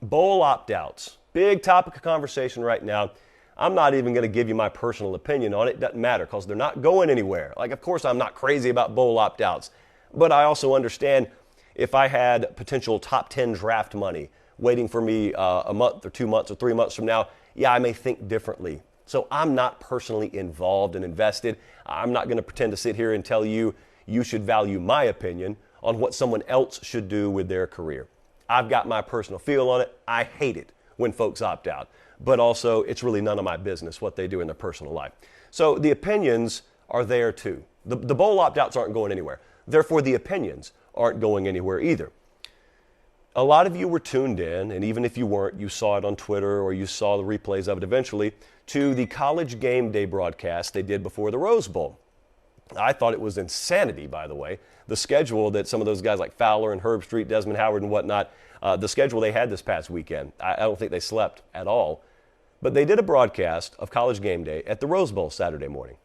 Bowl opt-outs. Big topic of conversation right now. I'm not even going to give you my personal opinion on it. It doesn't matter because they're not going anywhere. Like, of course, I'm not crazy about bowl opt-outs. But I also understand if I had potential top 10 draft money waiting for me a month or 2 months or 3 months from now, yeah, I may think differently. So I'm not personally involved and invested. I'm not going to pretend to sit here and tell you you should value my opinion on what someone else should do with their career. I've got my personal feel on it. I hate it when folks opt out. But also, it's really none of my business what they do in their personal life. So the opinions are there too. The bowl opt-outs aren't going anywhere. Therefore, the opinions aren't going anywhere either. A lot of you were tuned in, and even if you weren't, you saw it on Twitter or you saw the replays of it eventually, to the College Game Day broadcast they did before the Rose Bowl. I thought it was insanity, by the way, the schedule that some of those guys like Fowler and Herbstreit, Desmond Howard and whatnot, the schedule they had this past weekend. I don't think they slept at all. But they did a broadcast of College Game Day at the Rose Bowl Saturday morning.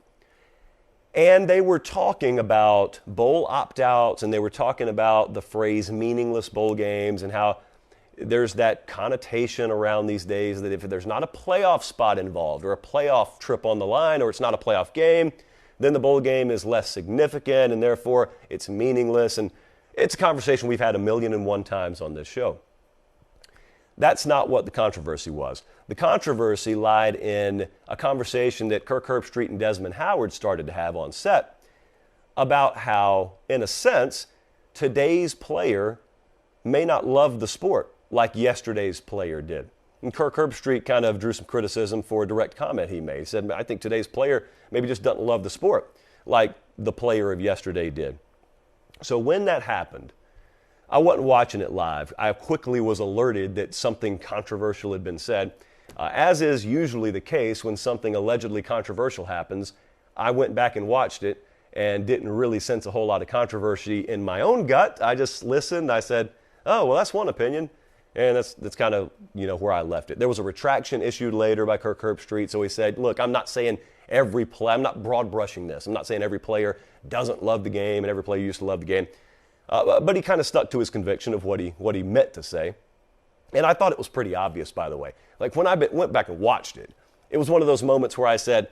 And they were talking about bowl opt-outs, and they were talking about the phrase meaningless bowl games and how there's that connotation around these days that if there's not a playoff spot involved or a playoff trip on the line or it's not a playoff game, then the bowl game is less significant and therefore it's meaningless. And it's a conversation we've had 1,000,001 times on this show. That's not what the controversy was. The controversy lied in a conversation that Kirk Herbstreit and Desmond Howard started to have on set about how, in a sense, today's player may not love the sport like yesterday's player did. And Kirk Herbstreit kind of drew some criticism for a direct comment he made. He said, I think today's player maybe just doesn't love the sport like the player of yesterday did. So when that happened, I wasn't watching it live. I quickly was alerted that something controversial had been said. As is usually the case when something allegedly controversial happens, I went back and watched it and didn't really sense a whole lot of controversy in my own gut. I just listened. I said, oh, well, that's one opinion. And that's kind of, where I left it. There was a retraction issued later by Kirk Herbstreit. So he said, look, I'm not saying every play, I'm not broad brushing this. I'm not saying every player doesn't love the game and every player used to love the game. But he kind of stuck to his conviction of what he meant to say. And I thought it was pretty obvious, by the way. Like when I went back and watched it, it was one of those moments where I said,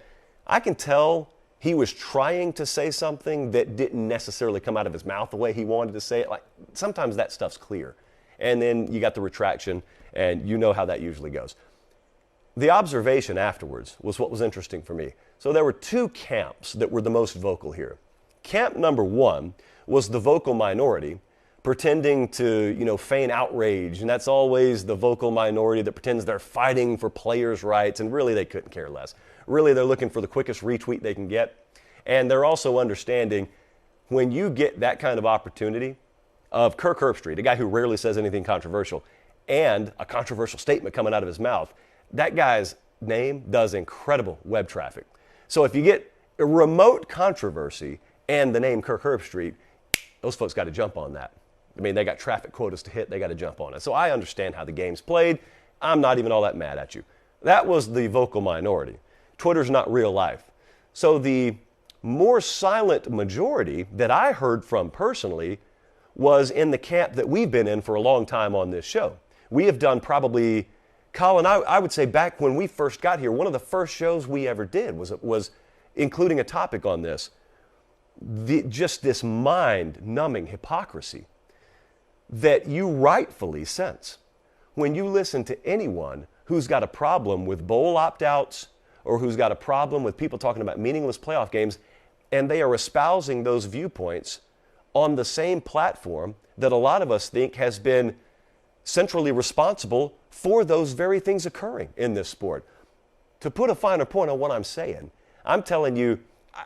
I can tell he was trying to say something that didn't necessarily come out of his mouth the way he wanted to say it. Like sometimes that stuff's clear. And then you got the retraction, and you know how that usually goes. The observation afterwards was what was interesting for me. So there were two camps that were the most vocal here. Camp number one was the vocal minority pretending to, feign outrage. And that's always the vocal minority that pretends they're fighting for players' rights. And really, they couldn't care less. Really, they're looking for the quickest retweet they can get. And they're also understanding when you get that kind of opportunity of Kirk Herbstreit, a guy who rarely says anything controversial, and a controversial statement coming out of his mouth, that guy's name does incredible web traffic. So if you get a remote controversy and the name Kirk Herbstreit, those folks got to jump on that. I mean, they got traffic quotas to hit. They got to jump on it. So I understand how the game's played. I'm not even all that mad at you. That was the vocal minority. Twitter's not real life. So the more silent majority that I heard from personally was in the camp that we've been in for a long time on this show. We have done probably, Colin, I would say back when we first got here, one of the first shows we ever did was including a topic on this. Just this mind-numbing hypocrisy that you rightfully sense when you listen to anyone who's got a problem with bowl opt-outs or who's got a problem with people talking about meaningless playoff games, and they are espousing those viewpoints on the same platform that a lot of us think has been centrally responsible for those very things occurring in this sport. To put a finer point on what I'm saying, I'm telling you,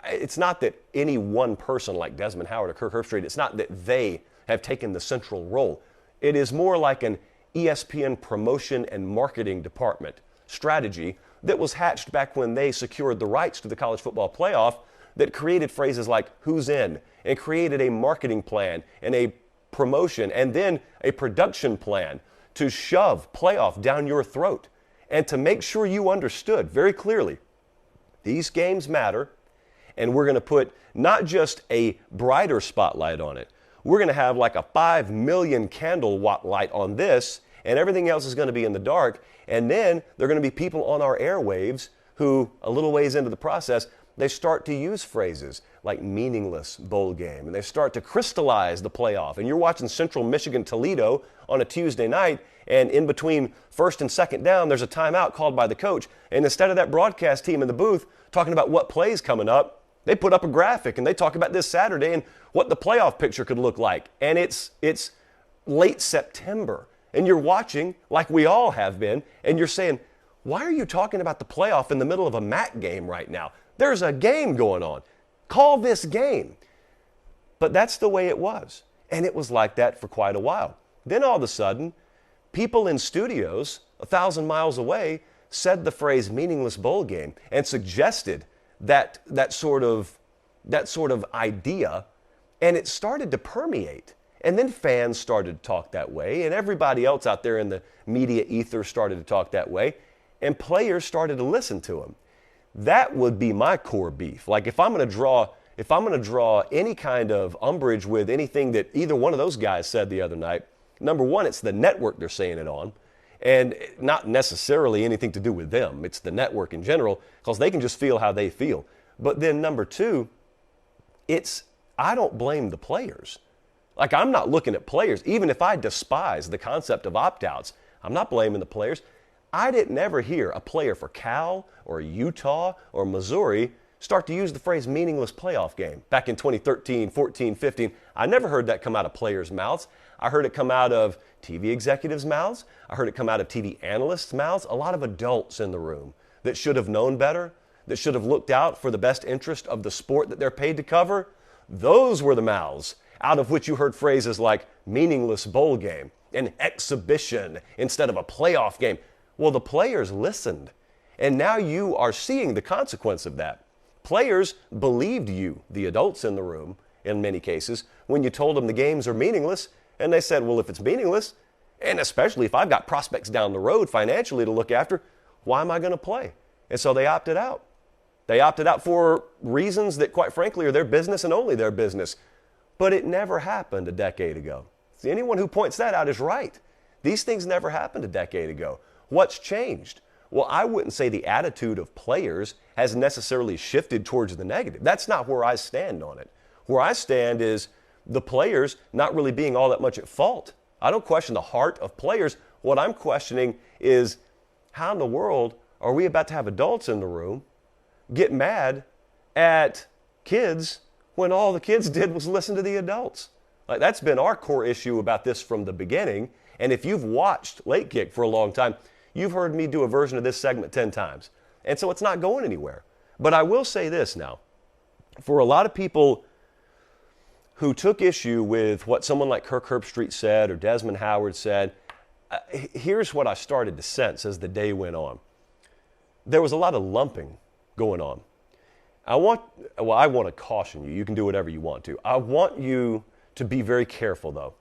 it's not that any one person like Desmond Howard or Kirk Herbstreit, it's not that they have taken the central role. It is more like an ESPN promotion and marketing department strategy that was hatched back when they secured the rights to the college football playoff that created phrases like who's in and created a marketing plan and a promotion and then a production plan to shove playoff down your throat and to make sure you understood very clearly these games matter. And we're going to put not just a brighter spotlight on it. We're going to have like a 5 million candle watt light on this, and everything else is going to be in the dark. And then there are going to be people on our airwaves who, a little ways into the process, they start to use phrases like meaningless bowl game, and they start to crystallize the playoff. And you're watching Central Michigan Toledo on a Tuesday night, and in between first and second down, there's a timeout called by the coach. And instead of that broadcast team in the booth talking about what play's coming up, they put up a graphic and they talk about this Saturday and what the playoff picture could look like. And it's late September, and you're watching like we all have been, and you're saying, why are you talking about the playoff in the middle of a MAC game right now? There's a game going on. Call this game. But that's the way it was. And it was like that for quite a while. Then all of a sudden, people in studios 1,000 miles away said the phrase meaningless bowl game and suggested that sort of idea, and it started to permeate. And then fans started to talk that way, and everybody else out there in the media ether started to talk that way, and players started to listen to them. That would be my core beef. Like if I'm going to draw any kind of umbrage with anything that either one of those guys said the other night, number one, it's the network they're saying it on, and not necessarily anything to do with them. It's the network in general, because they can just feel how they feel. But then number two, I don't blame the players. Like I'm not looking at players, even if I despise the concept of opt-outs, I'm not blaming the players. I didn't ever hear a player for Cal or Utah or Missouri start to use the phrase meaningless playoff game back in 2013, 14, 15. I never heard that come out of players' mouths. I heard it come out of TV executives' mouths. I heard it come out of TV analysts' mouths. A lot of adults in the room that should have known better, that should have looked out for the best interest of the sport that they're paid to cover. Those were the mouths out of which you heard phrases like meaningless bowl game, an exhibition instead of a playoff game. Well, the players listened, and now you are seeing the consequence of that. Players believed you, the adults in the room, in many cases, when you told them the games are meaningless, and they said, well, if it's meaningless, and especially if I've got prospects down the road financially to look after, why am I going to play? And so they opted out. They opted out for reasons that, quite frankly, are their business and only their business. But it never happened a decade ago. See, anyone who points that out is right. These things never happened a decade ago. What's changed? Well, I wouldn't say the attitude of players has necessarily shifted towards the negative. That's not where I stand on it. Where I stand is the players not really being all that much at fault. I don't question the heart of players. What I'm questioning is how in the world are we about to have adults in the room get mad at kids when all the kids did was listen to the adults? Like that's been our core issue about this from the beginning. And if you've watched Late Kick for a long time, you've heard me do a version of this segment 10 times. And so it's not going anywhere. But I will say this now. For a lot of people who took issue with what someone like Kirk Herbstreit said or Desmond Howard said, here's what I started to sense as the day went on. There was a lot of lumping going on. I want to caution you. You can do whatever you want to. I want you to be very careful, though,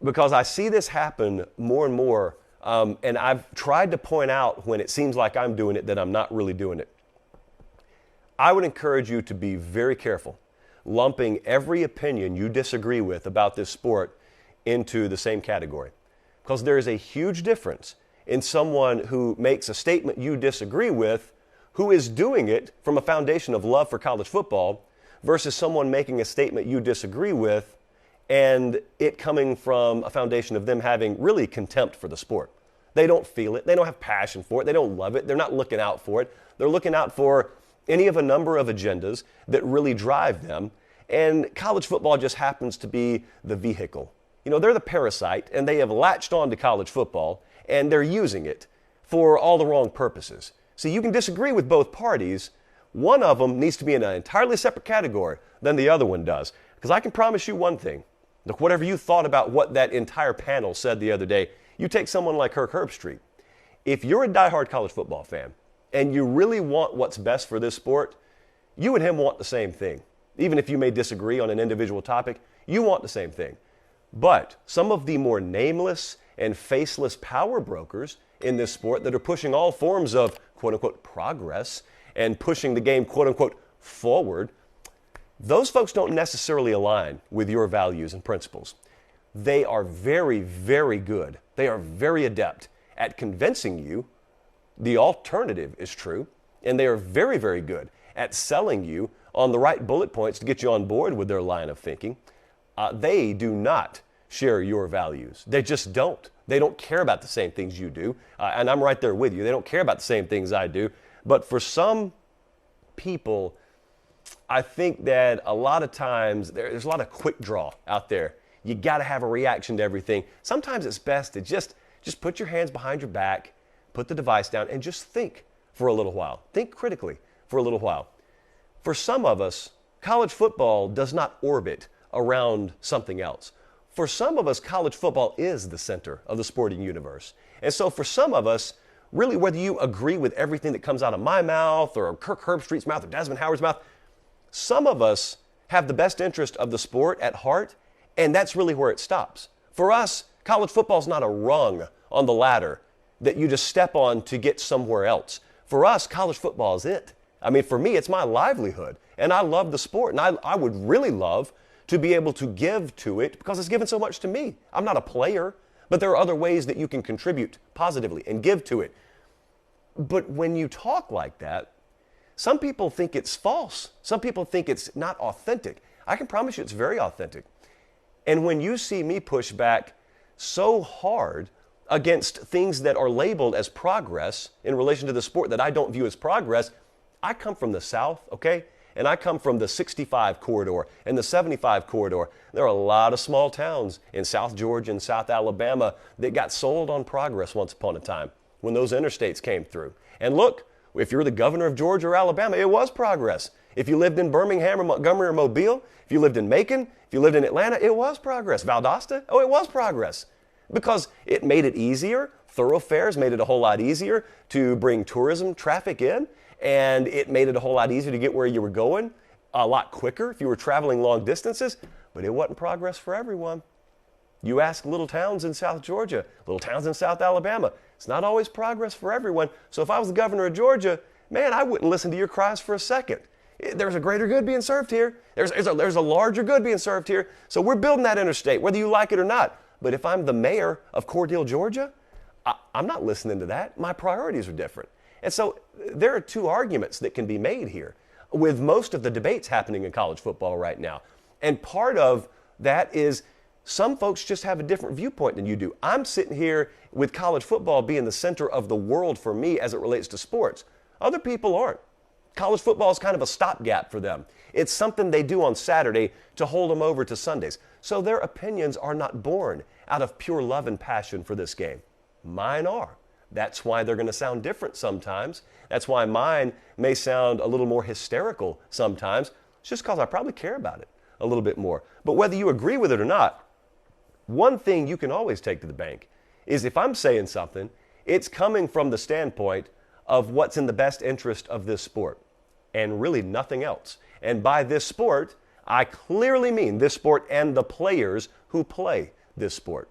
because I see this happen more and more. And I've tried to point out when it seems like I'm doing it that I'm not really doing it. I would encourage you to be very careful lumping every opinion you disagree with about this sport into the same category. Because there is a huge difference in someone who makes a statement you disagree with, who is doing it from a foundation of love for college football, versus someone making a statement you disagree with and it coming from a foundation of them having really contempt for the sport. They don't feel it. They don't have passion for it. They don't love it. They're not looking out for it. They're looking out for any of a number of agendas that really drive them. And college football just happens to be the vehicle. You know, they're the parasite, and they have latched on to college football, and they're using it for all the wrong purposes. See, you can disagree with both parties. One of them needs to be in an entirely separate category than the other one does. Because I can promise you one thing. Look, whatever you thought about what that entire panel said the other day, you take someone like Kirk Herbstreit. If you're a diehard college football fan and you really want what's best for this sport, you and him want the same thing. Even if you may disagree on an individual topic, you want the same thing. But some of the more nameless and faceless power brokers in this sport that are pushing all forms of quote-unquote progress and pushing the game quote-unquote forward, those folks don't necessarily align with your values and principles. they are very, very good. They are very adept at convincing you the alternative is true, and they are very, very good at selling you on the right bullet points to get you on board with their line of thinking. They do not share your values. They just don't. They don't care about the same things you do, and I'm right there with you. They don't care about the same things I do. But for some people, I think that a lot of times there's a lot of quick draw out there. You got to have a reaction to everything. Sometimes it's best to just put your hands behind your back, put the device down, and just think for a little while. Think critically for a little while. For some of us, college football does not orbit around something else. For some of us, college football is the center of the sporting universe. And so for some of us, really whether you agree with everything that comes out of my mouth or Kirk Herbstreit's mouth or Desmond Howard's mouth, some of us have the best interest of the sport at heart, and that's really where it stops. For us, college football is not a rung on the ladder that you just step on to get somewhere else. For us, college football is it. I mean, for me, it's my livelihood, and I love the sport, and I would really love to be able to give to it because it's given so much to me. I'm not a player, but there are other ways that you can contribute positively and give to it. But when you talk like that, some people think it's false. Some people think it's not authentic. I can promise you it's very authentic. And when you see me push back so hard against things that are labeled as progress in relation to the sport that I don't view as progress, I come from the South, okay? And I come from the 65 corridor and the 75 corridor. There are a lot of small towns in South Georgia and South Alabama that got sold on progress once upon a time when those interstates came through. And look, if you're the governor of Georgia or Alabama, it was progress. If you lived in Birmingham or Montgomery or Mobile, if you lived in Macon, if you lived in Atlanta, it was progress. Valdosta, oh, it was progress. Because it made it easier. Thoroughfares made it a whole lot easier to bring tourism traffic in. And it made it a whole lot easier to get where you were going a lot quicker if you were traveling long distances. But it wasn't progress for everyone. You ask little towns in South Georgia, little towns in South Alabama. It's not always progress for everyone. So if I was the governor of Georgia, man, I wouldn't listen to your cries for a second. There's a greater good being served here. There's a larger good being served here. So we're building that interstate, whether you like it or not. But if I'm the mayor of Cordele, Georgia, I'm not listening to that. My priorities are different. And so there are two arguments that can be made here with most of the debates happening in college football right now. And part of that is some folks just have a different viewpoint than you do. I'm sitting here with college football being the center of the world for me as it relates to sports. Other people aren't. College football is kind of a stopgap for them. It's something they do on Saturday to hold them over to Sundays. So their opinions are not born out of pure love and passion for this game. Mine are. That's why they're going to sound different sometimes. That's why mine may sound a little more hysterical sometimes. It's just because I probably care about it a little bit more. But whether you agree with it or not, one thing you can always take to the bank is if I'm saying something, it's coming from the standpoint of what's in the best interest of this sport and really nothing else. And by this sport, I clearly mean this sport and the players who play this sport.